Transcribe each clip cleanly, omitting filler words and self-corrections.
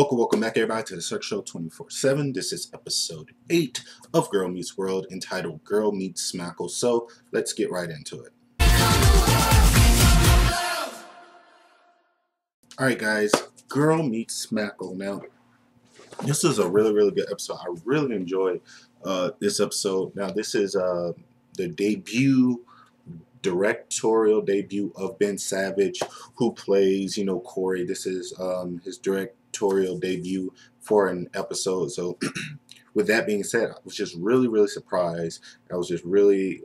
Welcome back everybody to the Search Show 24/7. This is episode 8 of Girl Meets World, entitled Girl Meets Smackle. So let's get right into it. Alright guys, Girl Meets Smackle. Now, this is a really good episode. I really enjoyed this episode. Now, this is the directorial debut of Ben Savage, who plays, Corey. This is his directorial debut for an episode. So with that being said, I was just really surprised. I was just really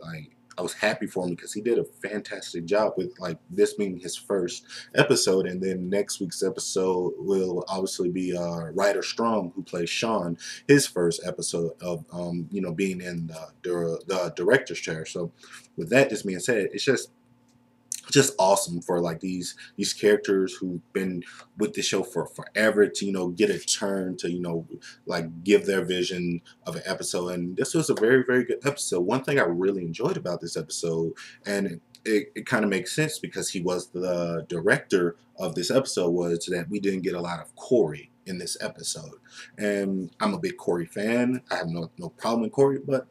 I was happy for him because he did a fantastic job with this being his first episode, and then next week's episode will obviously be Ryder Strong, who plays Sean, his first episode of being in the director's chair. So with that just being said, it's just awesome for these characters who've been with the show for forever to get a turn to give their vision of an episode. And this was a very good episode. One thing I really enjoyed about this episode, and it kind of makes sense because he was the director of this episode, was that we didn't get a lot of Corey in this episode. And I'm a big Corey fan. I have no problem with Corey, but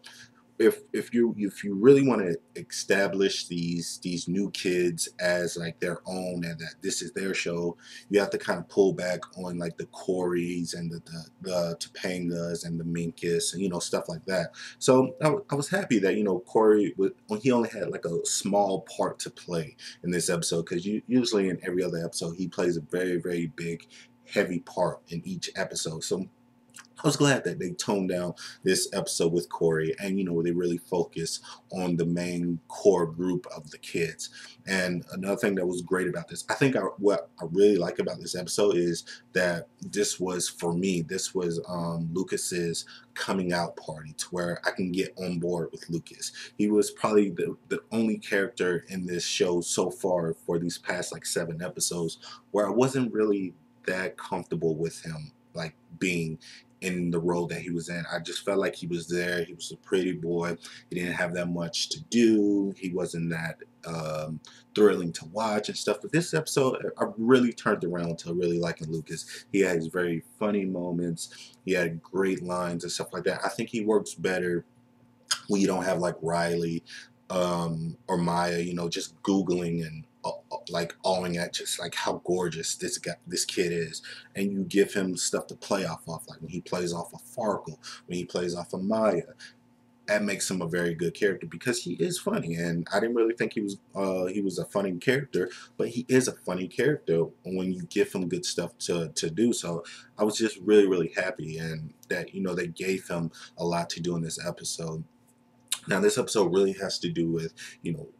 if you really want to establish these new kids as their own, and that this is their show, you have to kind of pull back on the Coreys and the Topangas and the Minkus and stuff like that. So I was happy that Corey he only had a small part to play in this episode, because usually in every other episode he plays a very big heavy part in each episode. So I was glad that they toned down this episode with Corey, and they really focus on the main core group of the kids. And another thing that was great about this, I think what I really like about this episode is that this was, for me, this was Lucas's coming out party, to where I can get on board with Lucas. He was probably the only character in this show so far for these past 7 episodes where I wasn't really that comfortable with him being in the role that he was in. I just felt like he was there. He was a pretty boy. He didn't have that much to do. He wasn't that thrilling to watch and stuff. But this episode, I really turned around to really liking Lucas. He had his very funny moments. He had great lines and stuff like that. I think he works better when you don't have Riley or Maya, just Googling and awing at just how gorgeous this kid is, and you give him stuff to play off of, when he plays off of Farkle, when he plays off of Maya. That makes him a very good character, because he is funny, and I didn't really think he was a funny character, but he is a funny character when you give him good stuff to do. So I was just really happy, and that they gave him a lot to do in this episode. Now, this episode really has to do with,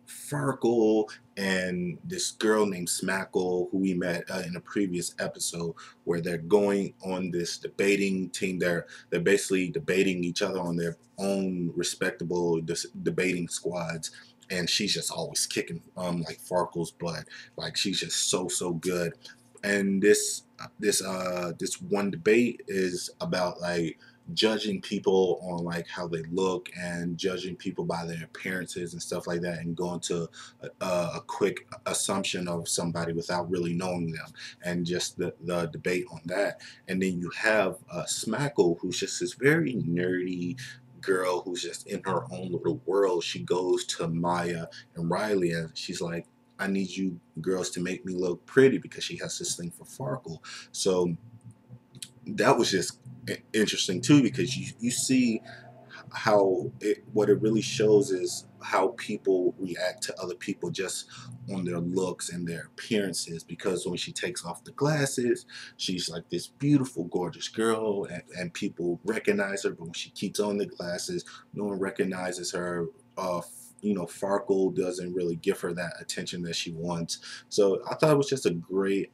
Farkle and this girl named Smackle, who we met in a previous episode, where they're going on this debating team. They're basically debating each other on their own respectable debating squads. And she's just always kicking Farkle's butt. She's just so good. And this one debate is about judging people on how they look, and judging people by their appearances and stuff like that, and going to a quick assumption of somebody without really knowing them, and just the debate on that. And then you have Smackle, who's just this very nerdy girl who's just in her own little world. She goes to Maya and Riley, and she's like, I need you girls to make me look pretty, because she has this thing for Farkle. So that was just interesting too, because you see how what it really shows is how people react to other people just on their looks and their appearances. Because when she takes off the glasses, she's this beautiful, gorgeous girl, and people recognize her. But when she keeps on the glasses, no one recognizes her. Farkle doesn't really give her that attention that she wants. So I thought it was just a great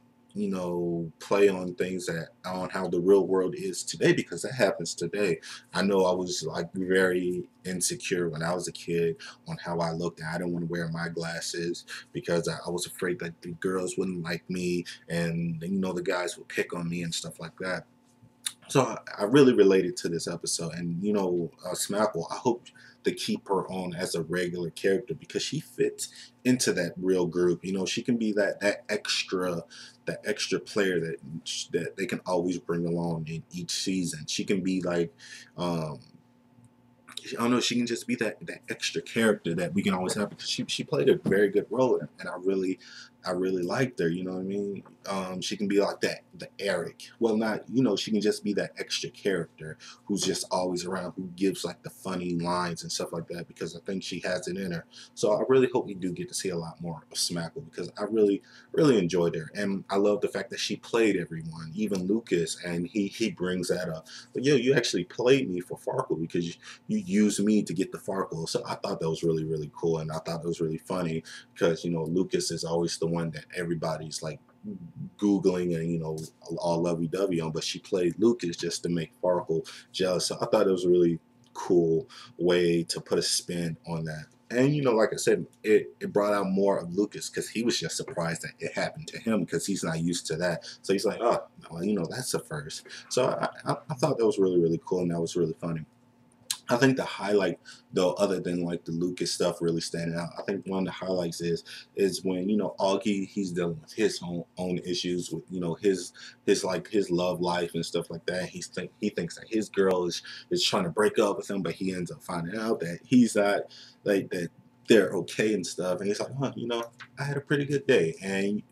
play on things on how the real world is today, because that happens today. I know I was very insecure when I was a kid on how I looked, and I didn't want to wear my glasses because I was afraid that the girls wouldn't like me, and the guys would pick on me and stuff like that. So I really related to this episode, and Smackle. I hope they keep her on as a regular character because she fits into that real group. She can be that extra player that they can always bring along in each season. She can be like, um, I don't know. She can just be that extra character that we can always have because she played a very good role, and I really liked her. You know what I mean? She can be like that, the Eric. Well, not she can just be that extra character who's just always around, who gives like the funny lines and stuff like that. Because I think she has it in her. So I really hope we do get to see a lot more of Smackle because I really enjoyed her, and I love the fact that she played everyone, even Lucas, and he brings that up. But yo, you actually played me for Farkle because you use me to get the Farkle. So I thought that was really cool, and I thought it was really funny because Lucas is always the one that everybody's like googling and all lovey-dovey on, but she played Lucas just to make Farkle jealous. So I thought it was a really cool way to put a spin on that. And like I said, it brought out more of Lucas because he was just surprised that it happened to him because he's not used to that. So he's like, oh, well, that's the first. So I thought that was really cool, and that was really funny. I think the highlight, though, other than like the Lucas stuff really standing out, I think one of the highlights is when Augie, he's dealing with his own issues with his love life and stuff like that. He thinks that his girl is trying to break up with him, but he ends up finding out that he's not like that. They're okay and stuff, and he's like, I had a pretty good day, and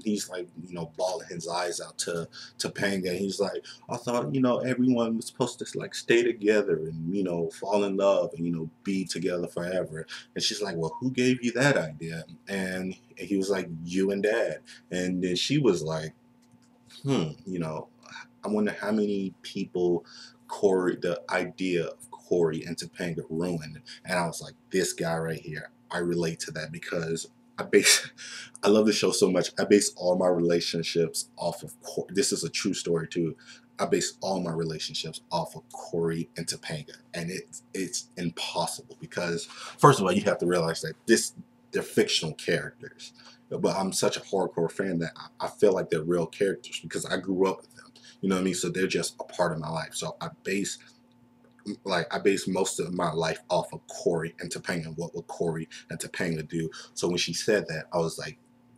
he's like, bawling his eyes out to Topanga. He's like, I thought, everyone was supposed to like stay together and, fall in love and, be together forever. And she's like, well, who gave you that idea? And he was like, you and Dad. And then she was like, I wonder how many people the idea of Corey and Topanga ruined. And I was like, this guy right here, I relate to that because I base, I love the show so much. I base all my relationships off of Corey. This is a true story too. I base all my relationships off of Corey and Topanga, and it's impossible because first of all, you have to realize that they're fictional characters, but I'm such a hardcore fan that I feel like they're real characters because I grew up with them. You know what I mean? So they're just a part of my life. So I base most of my life off of Corey and Topanga. What would Corey and Topanga do? So when she said that, I was like,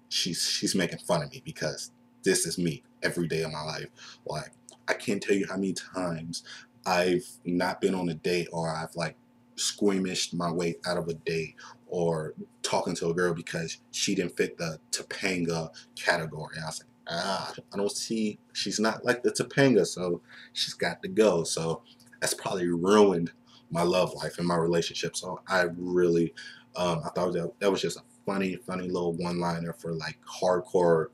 she's making fun of me because this is me every day of my life. Like I can't tell you how many times I've not been on a date or I've like squeamished my way out of a date or talking to a girl because she didn't fit the Topanga category. I was like, I don't see, she's not like the Topanga, so she's got to go. So that's probably ruined my love life and my relationship. So I really, I thought that was just a funny little one-liner for like hardcore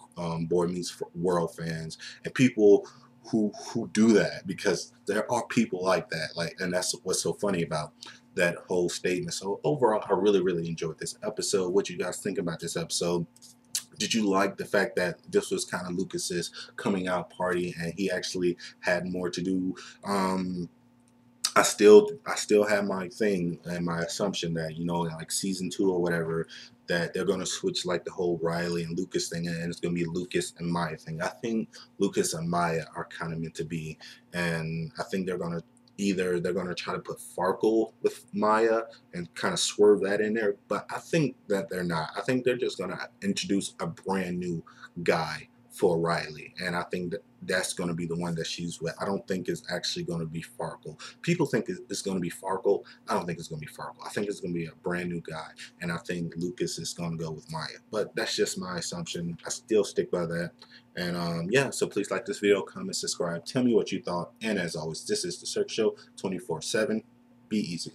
Boy Meets World fans and people who do that because there are people like that. Like, and that's what's so funny about that whole statement. So overall, I really enjoyed this episode. What you guys think about this episode? Did you like the fact that this was kind of Lucas's coming out party and he actually had more to do? I still have my thing and my assumption that like season 2 or whatever that they're gonna switch like the whole Riley and Lucas thing and it's gonna be Lucas and Maya thing. I think Lucas and Maya are kind of meant to be, and I think they're gonna try to put Farkle with Maya and kind of swerve that in there, but I think that they're not. I think they're just gonna introduce a brand new guy for Riley, and I think that's going to be the one that she's with. I don't think it's actually going to be Farkle. People think it's going to be Farkle. I don't think it's going to be Farkle. I think it's going to be a brand new guy, and I think Lucas is going to go with Maya. But that's just my assumption. I still stick by that. And yeah, so please like this video, comment, subscribe. Tell me what you thought. And as always, this is The Cirque Show 24/7. Be easy.